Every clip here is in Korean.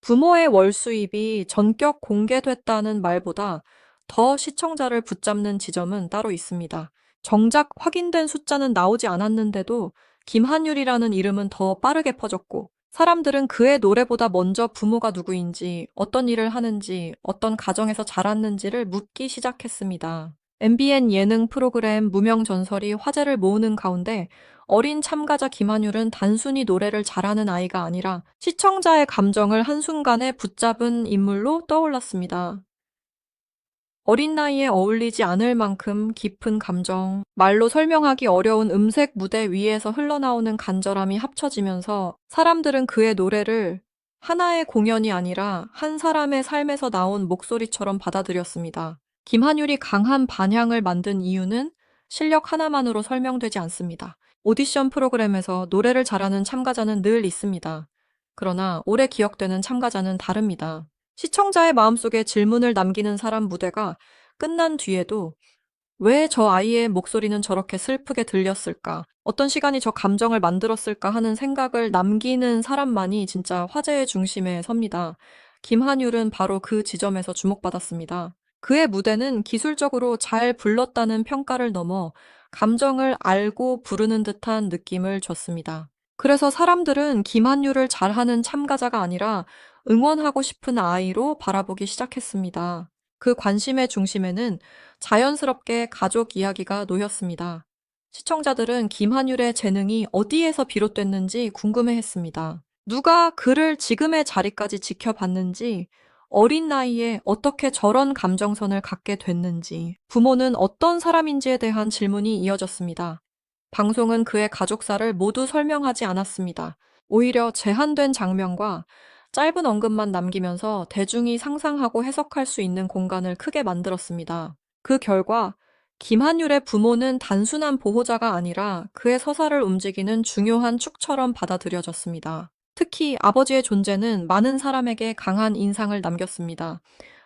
부모의 월 수입이 전격 공개됐다는 말보다 더 시청자를 붙잡는 지점은 따로 있습니다. 정작 확인된 숫자는 나오지 않았는데도 김한율이라는 이름은 더 빠르게 퍼졌고, 사람들은 그의 노래보다 먼저 부모가 누구인지, 어떤 일을 하는지, 어떤 가정에서 자랐는지를 묻기 시작했습니다. MBN 예능 프로그램 무명전설이 화제를 모으는 가운데 어린 참가자 김한율은 단순히 노래를 잘하는 아이가 아니라 시청자의 감정을 한순간에 붙잡은 인물로 떠올랐습니다. 어린 나이에 어울리지 않을 만큼 깊은 감정, 말로 설명하기 어려운 음색 무대 위에서 흘러나오는 간절함이 합쳐지면서 사람들은 그의 노래를 하나의 공연이 아니라 한 사람의 삶에서 나온 목소리처럼 받아들였습니다. 김한율이 강한 반향을 만든 이유는 실력 하나만으로 설명되지 않습니다. 오디션 프로그램에서 노래를 잘하는 참가자는 늘 있습니다. 그러나 오래 기억되는 참가자는 다릅니다. 시청자의 마음속에 질문을 남기는 사람 무대가 끝난 뒤에도 왜 저 아이의 목소리는 저렇게 슬프게 들렸을까? 어떤 시간이 저 감정을 만들었을까 하는 생각을 남기는 사람만이 진짜 화제의 중심에 섭니다. 김한율은 바로 그 지점에서 주목받았습니다. 그의 무대는 기술적으로 잘 불렀다는 평가를 넘어 감정을 알고 부르는 듯한 느낌을 줬습니다. 그래서 사람들은 김한율을 잘하는 참가자가 아니라 응원하고 싶은 아이로 바라보기 시작했습니다. 그 관심의 중심에는 자연스럽게 가족 이야기가 놓였습니다. 시청자들은 김한율의 재능이 어디에서 비롯됐는지 궁금해했습니다. 누가 그를 지금의 자리까지 지켜봤는지, 어린 나이에 어떻게 저런 감정선을 갖게 됐는지, 부모는 어떤 사람인지에 대한 질문이 이어졌습니다. 방송은 그의 가족사를 모두 설명하지 않았습니다. 오히려 제한된 장면과 짧은 언급만 남기면서 대중이 상상하고 해석할 수 있는 공간을 크게 만들었습니다. 그 결과 김한율의 부모는 단순한 보호자가 아니라 그의 서사를 움직이는 중요한 축처럼 받아들여졌습니다. 특히 아버지의 존재는 많은 사람에게 강한 인상을 남겼습니다.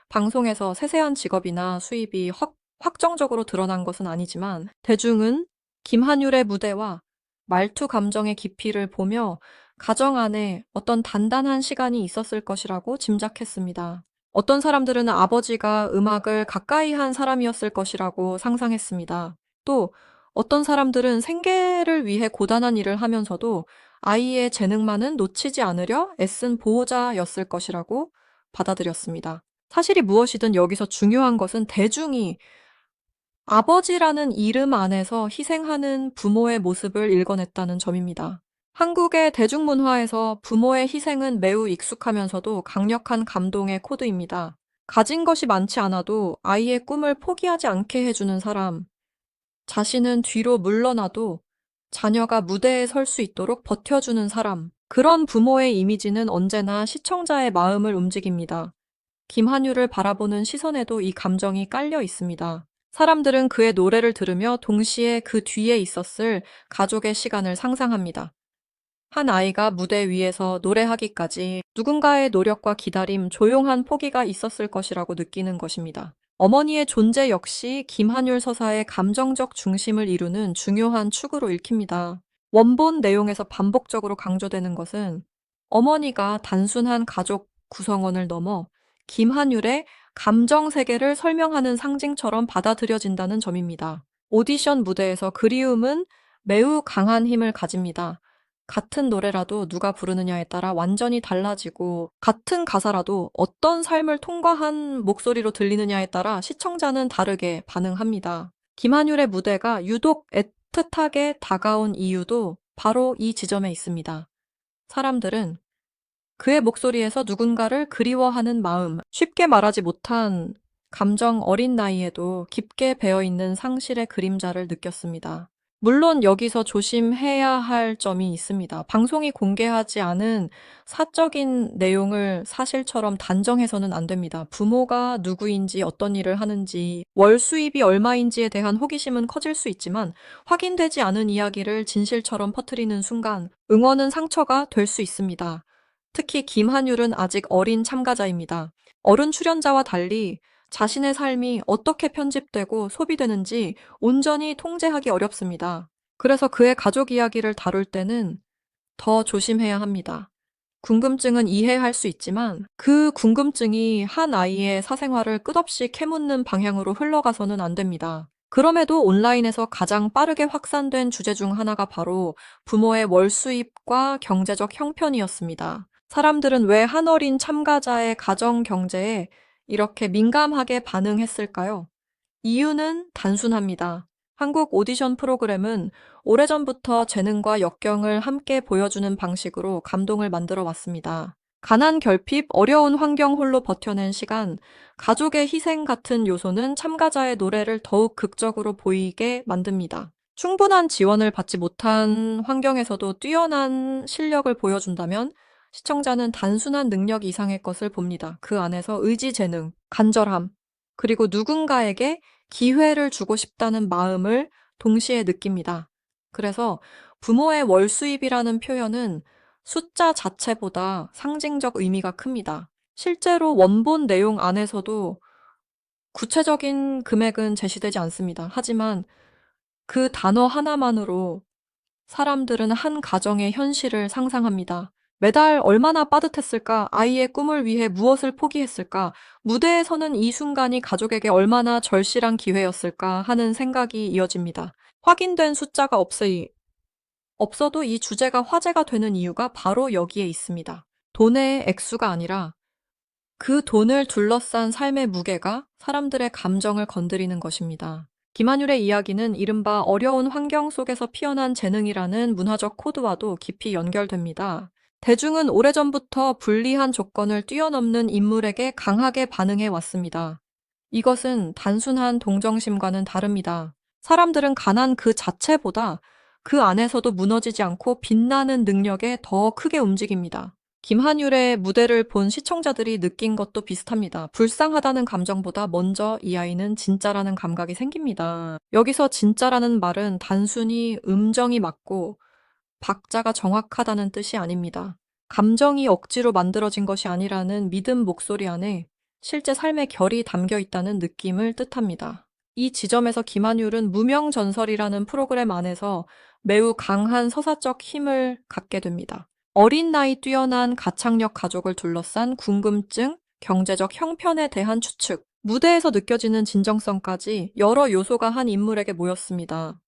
방송에서 세세한 직업이나 수입이 확정적으로 드러난 것은 아니지만 대중은 김한율의 무대와 말투 감정의 깊이를 보며 가정 안에 어떤 단단한 시간이 있었을 것이라고 짐작했습니다. 어떤 사람들은 아버지가 음악을 가까이 한 사람이었을 것이라고 상상했습니다. 또 어떤 사람들은 생계를 위해 고단한 일을 하면서도 아이의 재능만은 놓치지 않으려 애쓴 보호자였을 것이라고 받아들였습니다. 사실이 무엇이든 여기서 중요한 것은 대중이 아버지라는 이름 안에서 희생하는 부모의 모습을 읽어냈다는 점입니다. 한국의 대중문화에서 부모의 희생은 매우 익숙하면서도 강력한 감동의 코드입니다. 가진 것이 많지 않아도 아이의 꿈을 포기하지 않게 해주는 사람, 자신은 뒤로 물러나도 자녀가 무대에 설 수 있도록 버텨주는 사람, 그런 부모의 이미지는 언제나 시청자의 마음을 움직입니다. 김한율을 바라보는 시선에도 이 감정이 깔려 있습니다. 사람들은 그의 노래를 들으며 동시에 그 뒤에 있었을 가족의 시간을 상상합니다. 한 아이가 무대 위에서 노래하기까지 누군가의 노력과 기다림, 조용한 포기가 있었을 것이라고 느끼는 것입니다. 어머니의 존재 역시 김한율 서사의 감정적 중심을 이루는 중요한 축으로 읽힙니다. 원본 내용에서 반복적으로 강조되는 것은 어머니가 단순한 가족 구성원을 넘어 김한율의 감정 세계를 설명하는 상징처럼 받아들여진다는 점입니다. 오디션 무대에서 그리움은 매우 강한 힘을 가집니다. 같은 노래라도 누가 부르느냐에 따라 완전히 달라지고, 같은 가사라도 어떤 삶을 통과한 목소리로 들리느냐에 따라 시청자는 다르게 반응합니다. 김한율의 무대가 유독 애틋하게 다가온 이유도 바로 이 지점에 있습니다. 사람들은 그의 목소리에서 누군가를 그리워하는 마음, 쉽게 말하지 못한 감정, 어린 나이에도 깊게 배어있는 상실의 그림자를 느꼈습니다. 물론 여기서 조심해야 할 점이 있습니다. 방송이 공개하지 않은 사적인 내용을 사실처럼 단정해서는 안 됩니다. 부모가 누구인지, 어떤 일을 하는지, 월 수입이 얼마인지에 대한 호기심은 커질 수 있지만 확인되지 않은 이야기를 진실처럼 퍼뜨리는 순간 응원은 상처가 될 수 있습니다. 특히 김한율은 아직 어린 참가자입니다. 어른 출연자와 달리 자신의 삶이 어떻게 편집되고 소비되는지 온전히 통제하기 어렵습니다. 그래서 그의 가족 이야기를 다룰 때는 더 조심해야 합니다. 궁금증은 이해할 수 있지만 그 궁금증이 한 아이의 사생활을 끝없이 캐묻는 방향으로 흘러가서는 안 됩니다. 그럼에도 온라인에서 가장 빠르게 확산된 주제 중 하나가 바로 부모의 월 수입과 경제적 형편이었습니다. 사람들은 왜 한 어린 참가자의 가정 경제에 이렇게 민감하게 반응했을까요? 이유는 단순합니다. 한국 오디션 프로그램은 오래전부터 재능과 역경을 함께 보여주는 방식으로 감동을 만들어 왔습니다. 가난 결핍, 어려운 환경 홀로 버텨낸 시간, 가족의 희생 같은 요소는 참가자의 노래를 더욱 극적으로 보이게 만듭니다. 충분한 지원을 받지 못한 환경에서도 뛰어난 실력을 보여준다면 시청자는 단순한 능력 이상의 것을 봅니다. 그 안에서 의지, 재능, 간절함, 그리고 누군가에게 기회를 주고 싶다는 마음을 동시에 느낍니다. 그래서 부모의 월 수입이라는 표현은 숫자 자체보다 상징적 의미가 큽니다. 실제로 원본 내용 안에서도 구체적인 금액은 제시되지 않습니다. 하지만 그 단어 하나만으로 사람들은 한 가정의 현실을 상상합니다. 매달 얼마나 빠듯했을까? 아이의 꿈을 위해 무엇을 포기했을까? 무대에 서는 이 순간이 가족에게 얼마나 절실한 기회였을까 하는 생각이 이어집니다. 확인된 숫자가 없어도 이 주제가 화제가 되는 이유가 바로 여기에 있습니다. 돈의 액수가 아니라 그 돈을 둘러싼 삶의 무게가 사람들의 감정을 건드리는 것입니다. 김한율의 이야기는 이른바 어려운 환경 속에서 피어난 재능이라는 문화적 코드와도 깊이 연결됩니다. 대중은 오래전부터 불리한 조건을 뛰어넘는 인물에게 강하게 반응해 왔습니다. 이것은 단순한 동정심과는 다릅니다. 사람들은 가난 그 자체보다 그 안에서도 무너지지 않고 빛나는 능력에 더 크게 움직입니다. 김한율의 무대를 본 시청자들이 느낀 것도 비슷합니다. 불쌍하다는 감정보다 먼저 이 아이는 진짜라는 감각이 생깁니다. 여기서 진짜라는 말은 단순히 음정이 맞고 박자가 정확하다는 뜻이 아닙니다. 감정이 억지로 만들어진 것이 아니라는 믿음 목소리 안에 실제 삶의 결이 담겨 있다는 느낌을 뜻합니다. 이 지점에서 김한율은 무명전설이라는 프로그램 안에서 매우 강한 서사적 힘을 갖게 됩니다. 어린 나이 뛰어난 가창력 가족을 둘러싼 궁금증, 경제적 형편에 대한 추측, 무대에서 느껴지는 진정성까지 여러 요소가 한 인물에게 모였습니다.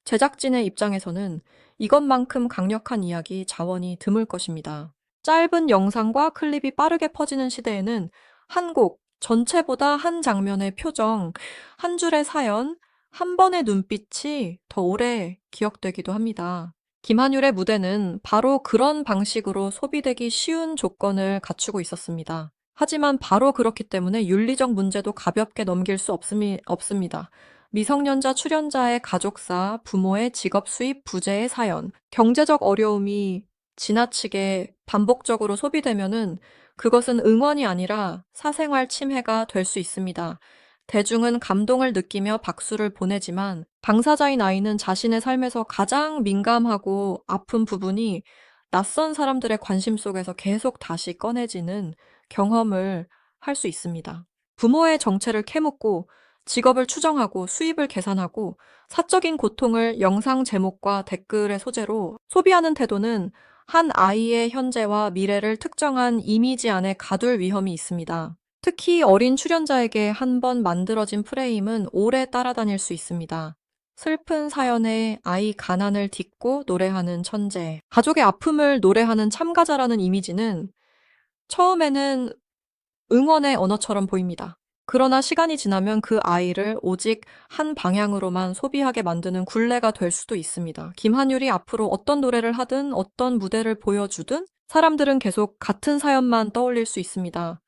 제작진의 입장에서는 이것만큼 강력한 이야기 자원이 드물 것입니다. 짧은 영상과 클립이 빠르게 퍼지는 시대에는 한 곡, 전체보다 한 장면의 표정, 한 줄의 사연, 한 번의 눈빛이 더 오래 기억되기도 합니다. 김한율의 무대는 바로 그런 방식으로 소비되기 쉬운 조건을 갖추고 있었습니다. 하지만 바로 그렇기 때문에 윤리적 문제도 가볍게 넘길 수 없습니다. 미성년자 출연자의 가족사, 부모의 직업 수입 부재의 사연, 경제적 어려움이 지나치게 반복적으로 소비되면은 그것은 응원이 아니라 사생활 침해가 될 수 있습니다. 대중은 감동을 느끼며 박수를 보내지만 당사자인 아이는 자신의 삶에서 가장 민감하고 아픈 부분이 낯선 사람들의 관심 속에서 계속 다시 꺼내지는 경험을 할 수 있습니다. 부모의 정체를 캐묻고 직업을 추정하고 수입을 계산하고 사적인 고통을 영상 제목과 댓글의 소재로 소비하는 태도는 한 아이의 현재와 미래를 특정한 이미지 안에 가둘 위험이 있습니다. 특히 어린 출연자에게 한 번 만들어진 프레임은 오래 따라다닐 수 있습니다. 슬픈 사연에 아이 가난을 딛고 노래하는 천재, 가족의 아픔을 노래하는 참가자라는 이미지는 처음에는 응원의 언어처럼 보입니다. 그러나 시간이 지나면 그 아이를 오직 한 방향으로만 소비하게 만드는 굴레가 될 수도 있습니다. 김한율이 앞으로 어떤 노래를 하든 어떤 무대를 보여주든 사람들은 계속 같은 사연만 떠올릴 수 있습니다.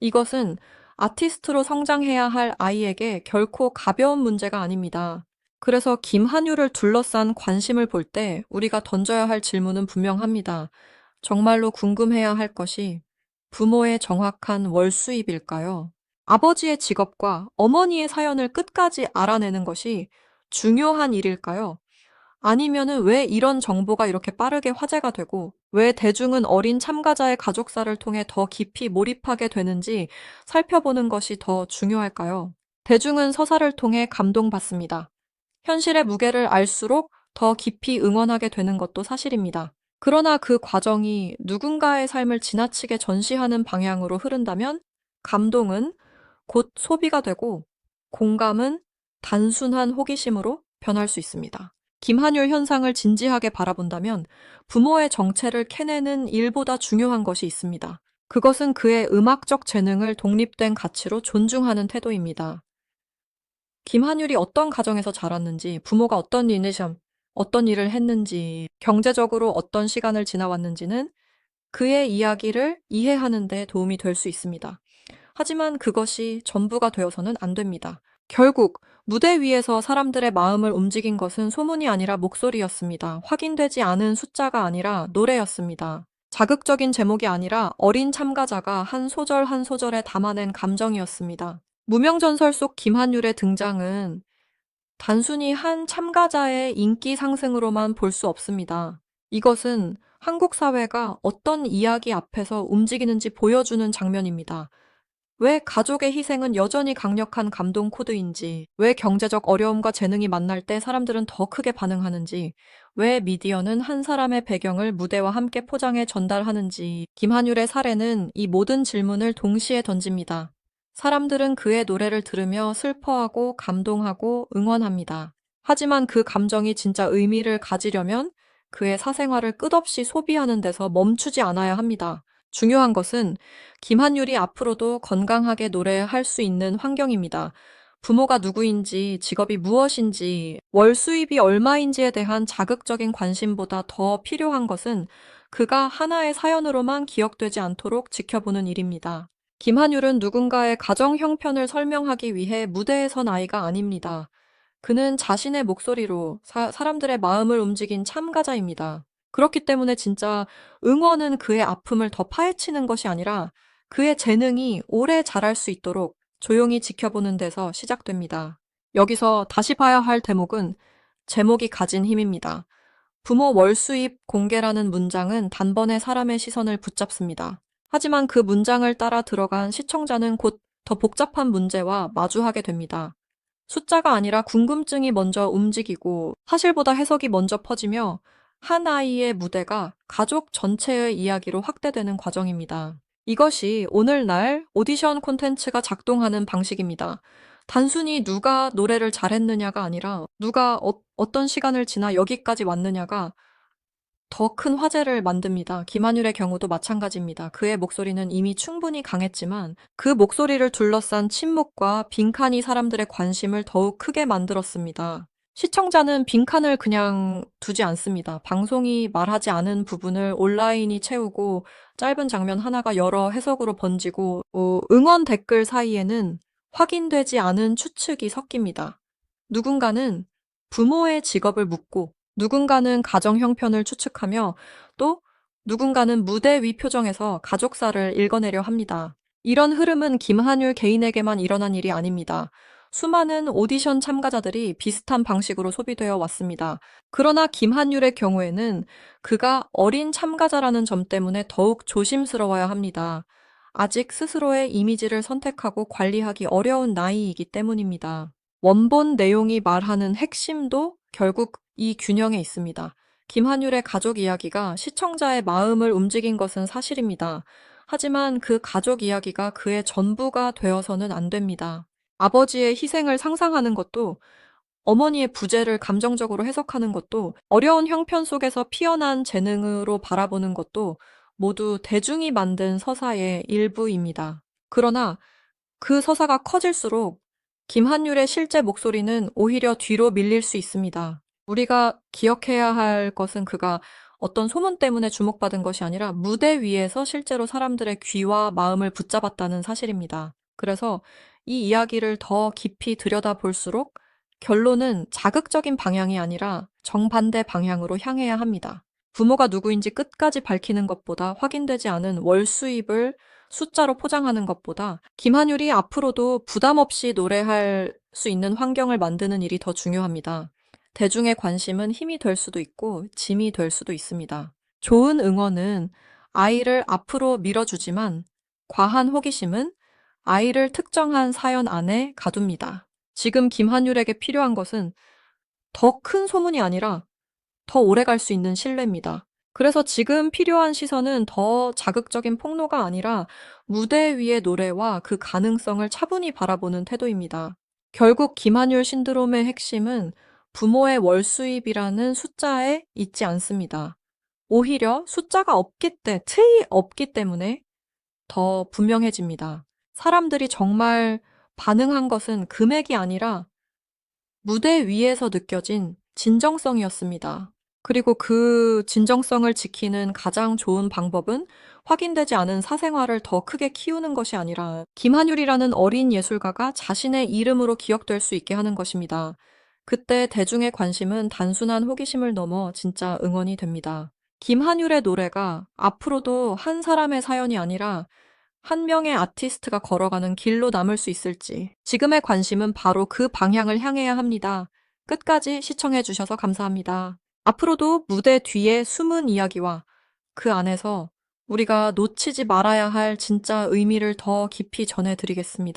이것은 아티스트로 성장해야 할 아이에게 결코 가벼운 문제가 아닙니다. 그래서 김한율을 둘러싼 관심을 볼 때 우리가 던져야 할 질문은 분명합니다. 정말로 궁금해야 할 것이 부모의 정확한 월 수입일까요? 아버지의 직업과 어머니의 사연을 끝까지 알아내는 것이 중요한 일일까요? 아니면은 왜 이런 정보가 이렇게 빠르게 화제가 되고 왜 대중은 어린 참가자의 가족사를 통해 더 깊이 몰입하게 되는지 살펴보는 것이 더 중요할까요? 대중은 서사를 통해 감동받습니다. 현실의 무게를 알수록 더 깊이 응원하게 되는 것도 사실입니다. 그러나 그 과정이 누군가의 삶을 지나치게 전시하는 방향으로 흐른다면 감동은 곧 소비가 되고 공감은 단순한 호기심으로 변할 수 있습니다. 김한율 현상을 진지하게 바라본다면 부모의 정체를 캐내는 일보다 중요한 것이 있습니다. 그것은 그의 음악적 재능을 독립된 가치로 존중하는 태도입니다. 김한율이 어떤 가정에서 자랐는지, 부모가 어떤 일을 했는지, 경제적으로 어떤 시간을 지나왔는지는 그의 이야기를 이해하는 데 도움이 될 수 있습니다. 하지만 그것이 전부가 되어서는 안 됩니다. 결국 무대 위에서 사람들의 마음을 움직인 것은 소문이 아니라 목소리였습니다. 확인되지 않은 숫자가 아니라 노래였습니다. 자극적인 제목이 아니라 어린 참가자가 한 소절 한 소절에 담아낸 감정이었습니다. 무명전설 속 김한율의 등장은 단순히 한 참가자의 인기 상승으로만 볼 수 없습니다. 이것은 한국 사회가 어떤 이야기 앞에서 움직이는지 보여주는 장면입니다. 왜 가족의 희생은 여전히 강력한 감동 코드인지, 왜 경제적 어려움과 재능이 만날 때 사람들은 더 크게 반응하는지, 왜 미디어는 한 사람의 배경을 무대와 함께 포장해 전달하는지, 김한율의 사례는 이 모든 질문을 동시에 던집니다. 사람들은 그의 노래를 들으며 슬퍼하고 감동하고 응원합니다. 하지만 그 감정이 진짜 의미를 가지려면 그의 사생활을 끝없이 소비하는 데서 멈추지 않아야 합니다. 중요한 것은 김한율이 앞으로도 건강하게 노래할 수 있는 환경입니다. 부모가 누구인지, 직업이 무엇인지, 월 수입이 얼마인지에 대한 자극적인 관심보다 더 필요한 것은 그가 하나의 사연으로만 기억되지 않도록 지켜보는 일입니다. 김한율은 누군가의 가정 형편을 설명하기 위해 무대에 선 아이가 아닙니다. 그는 자신의 목소리로 사람들의 마음을 움직인 참가자입니다. 그렇기 때문에 진짜 응원은 그의 아픔을 더 파헤치는 것이 아니라 그의 재능이 오래 자랄 수 있도록 조용히 지켜보는 데서 시작됩니다. 여기서 다시 봐야 할 대목은 제목이 가진 힘입니다. 부모 월 수입 공개라는 문장은 단번에 사람의 시선을 붙잡습니다. 하지만 그 문장을 따라 들어간 시청자는 곧 더 복잡한 문제와 마주하게 됩니다. 숫자가 아니라 궁금증이 먼저 움직이고 사실보다 해석이 먼저 퍼지며 한 아이의 무대가 가족 전체의 이야기로 확대되는 과정입니다. 이것이 오늘날 오디션 콘텐츠가 작동하는 방식입니다. 단순히 누가 노래를 잘했느냐가 아니라 누가 어떤 시간을 지나 여기까지 왔느냐가 더 큰 화제를 만듭니다. 김한율의 경우도 마찬가지입니다. 그의 목소리는 이미 충분히 강했지만 그 목소리를 둘러싼 침묵과 빈칸이 사람들의 관심을 더욱 크게 만들었습니다. 시청자는 빈칸을 그냥 두지 않습니다. 방송이 말하지 않은 부분을 온라인이 채우고 짧은 장면 하나가 여러 해석으로 번지고 응원 댓글 사이에는 확인되지 않은 추측이 섞입니다. 누군가는 부모의 직업을 묻고 누군가는 가정 형편을 추측하며 또 누군가는 무대 위 표정에서 가족사를 읽어내려 합니다. 이런 흐름은 김한율 개인에게만 일어난 일이 아닙니다. 수많은 오디션 참가자들이 비슷한 방식으로 소비되어 왔습니다. 그러나 김한율의 경우에는 그가 어린 참가자라는 점 때문에 더욱 조심스러워야 합니다. 아직 스스로의 이미지를 선택하고 관리하기 어려운 나이이기 때문입니다. 원본 내용이 말하는 핵심도 결국 이 균형에 있습니다. 김한율의 가족 이야기가 시청자의 마음을 움직인 것은 사실입니다. 하지만 그 가족 이야기가 그의 전부가 되어서는 안 됩니다. 아버지의 희생을 상상하는 것도 어머니의 부재를 감정적으로 해석하는 것도 어려운 형편 속에서 피어난 재능으로 바라보는 것도 모두 대중이 만든 서사의 일부입니다. 그러나 그 서사가 커질수록 김한율의 실제 목소리는 오히려 뒤로 밀릴 수 있습니다. 우리가 기억해야 할 것은 그가 어떤 소문 때문에 주목받은 것이 아니라 무대 위에서 실제로 사람들의 귀와 마음을 붙잡았다는 사실입니다. 그래서 이 이야기를 더 깊이 들여다볼수록 결론은 자극적인 방향이 아니라 정반대 방향으로 향해야 합니다. 부모가 누구인지 끝까지 밝히는 것보다 확인되지 않은 월 수입을 숫자로 포장하는 것보다 김한율이 앞으로도 부담 없이 노래할 수 있는 환경을 만드는 일이 더 중요합니다. 대중의 관심은 힘이 될 수도 있고 짐이 될 수도 있습니다. 좋은 응원은 아이를 앞으로 밀어주지만 과한 호기심은 아이를 특정한 사연 안에 가둡니다. 지금 김한율에게 필요한 것은 더 큰 소문이 아니라 더 오래 갈 수 있는 신뢰입니다. 그래서 지금 필요한 시선은 더 자극적인 폭로가 아니라 무대 위의 노래와 그 가능성을 차분히 바라보는 태도입니다. 결국 김한율 신드롬의 핵심은 부모의 월 수입이라는 숫자에 있지 않습니다. 오히려 숫자가 틀이 없기 때문에 더 분명해집니다. 사람들이 정말 반응한 것은 금액이 아니라 무대 위에서 느껴진 진정성이었습니다. 그리고 그 진정성을 지키는 가장 좋은 방법은 확인되지 않은 사생활을 더 크게 키우는 것이 아니라 김한율이라는 어린 예술가가 자신의 이름으로 기억될 수 있게 하는 것입니다. 그때 대중의 관심은 단순한 호기심을 넘어 진짜 응원이 됩니다. 김한율의 노래가 앞으로도 한 사람의 사연이 아니라 한 명의 아티스트가 걸어가는 길로 남을 수 있을지, 지금의 관심은 바로 그 방향을 향해야 합니다. 끝까지 시청해 주셔서 감사합니다. 앞으로도 무대 뒤의 숨은 이야기와 그 안에서 우리가 놓치지 말아야 할 진짜 의미를 더 깊이 전해드리겠습니다.